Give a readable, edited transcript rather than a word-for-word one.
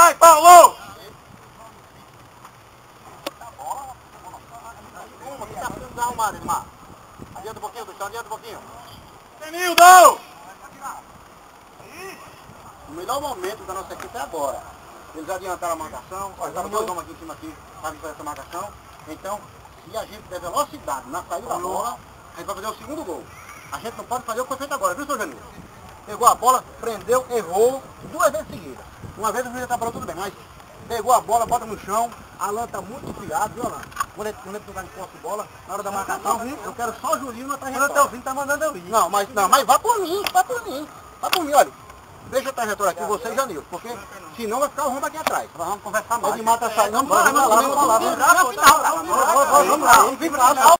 Vai, Paulo! Tá desarrumado, Edmar. Adianta um pouquinho, Tuxão, adianta um pouquinho. Denildo! O melhor momento da nossa equipe é agora. Eles adiantaram a marcação, nós dois homens aqui em cima aqui para fazer essa marcação. Então, se a gente der velocidade na saída da bola, a gente vai fazer o segundo gol. A gente não pode fazer o que foi feito agora, viu, seu Janil? Pegou a bola, prendeu, errou, 2 vezes seguidas. Uma vez o juiz tá parando tudo bem, mas pegou a bola, bota no chão, Alan tá muito enfiado, viu, Alan? Quando ele tocar de posse de bola, na hora da marcação, eu quero só o Julinho na trajetória. Quando o Telzinho tá mandando eu ir. Não, mas vai por mim, olha. Deixa a trajetória aqui, você e Janil, porque senão vai ficar o rombo aqui atrás. Nós vamos conversar mais. Pode matar saindo, vamos lá.